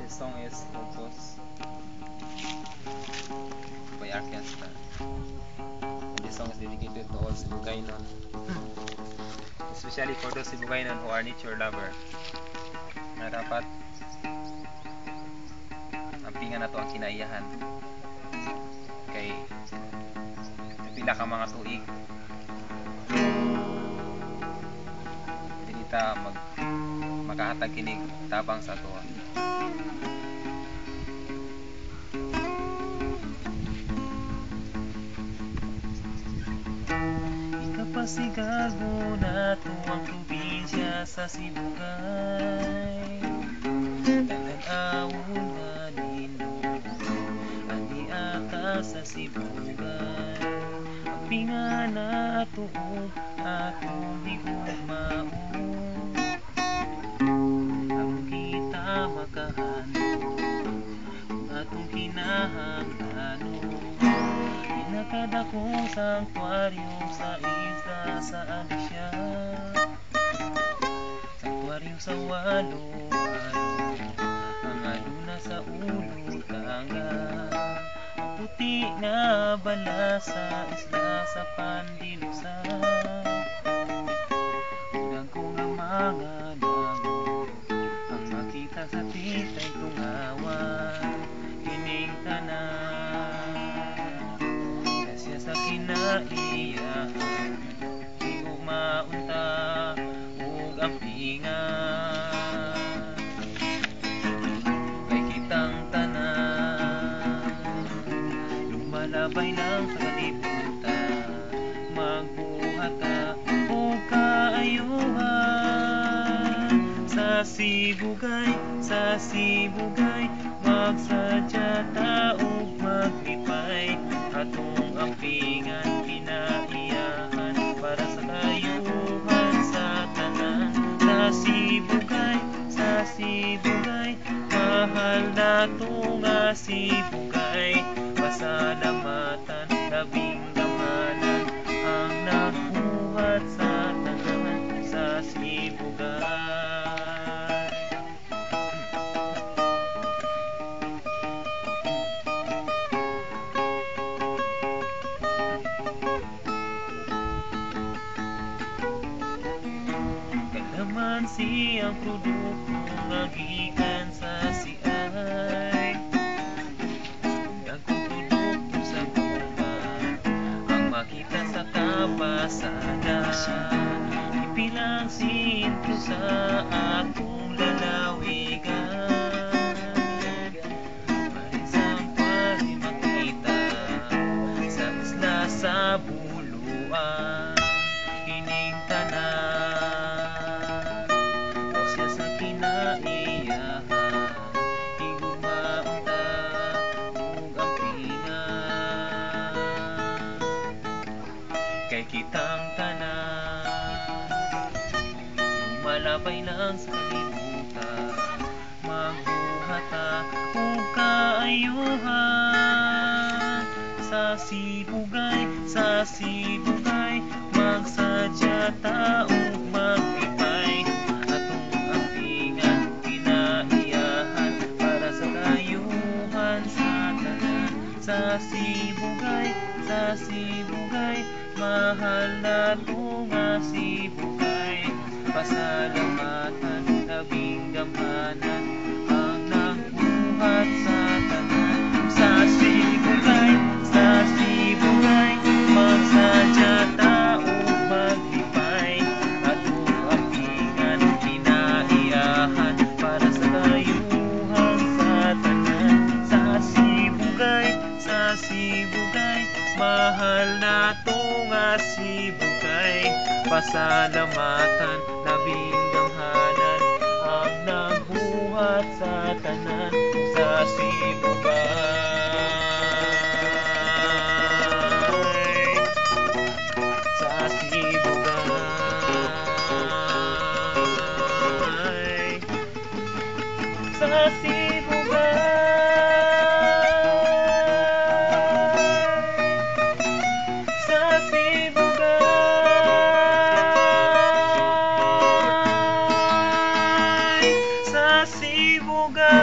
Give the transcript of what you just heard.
This song is composed by orchestra. And this song is dedicated to all Sibugainon, especially for those Sibugainon who are nature lover. Na dapat ampingan nato ang kinaiyahan kay pila ka mga tuig dili ta makahatag kinig tabang sa ato. Ikapasigago na to ang probinsya sa Sibugay, tanan-awon nga nino ani ata sa Sibugay. Pingana atuog atong higugmaon, ang kita makahanap kung atong kinahanglanon. Pinakadakong sanktuaryo sa isla sa Alicia, sanktuaryo sa Walo-Walo, ang aduna sa ulo tanga. Puti nga bala sa isla sa Pandilusan, unang ko nga mga langon ang makita sa titay tungawan. Kining tanan kasya sa kinaiyahan, higugmaunta ug ampingan. Kay kitang tanan lumalabay lang sa kalibutan, magbuhat ka o kaayuhan. Sa Sibugay magsadya ta ug maglipay, atong ampingan kinaiyahan para sa kayuhan sa tanan. Sa Sibugay mahal nato nga Sibugay, pasalamatan labing gamanan ang nagbuhat sa tanan sa Sibugay. Kalaman siyang produkto nga gikan sa siay, dagkong produkto sa gubat ang makita sa kabasanan. Ipilang sinto sa atong lalawigan, parisang pari makita sa isla sa Buluan. Kining tanan kasya sa kinaiyahan, higugmaunta ug ampingan. Kay kitang tanan lumalabay lang sa kalibutan, magbuhata ug kaayuhan. Sa Sibugay magsadya ta ug maglipay, atong ampingan kinaiyahan para sa kayuhan sa tanan. Sa Sibugay mahal nato nga Sibugay, pasalamatan labing gamanan ang nagbuhat sa tanan. Sa Sibugay magsadya ta ug maglipay, atong ampingan kinaiyahan para sa kayuhan sa tanan. Sa Sibugay mahal nato nga Sibugay, pasalamatan labing gamhanan ang nagbuhat sa tanan sa Sibugay. Sa Sibugay, sa Sibugay, sa kasibugan.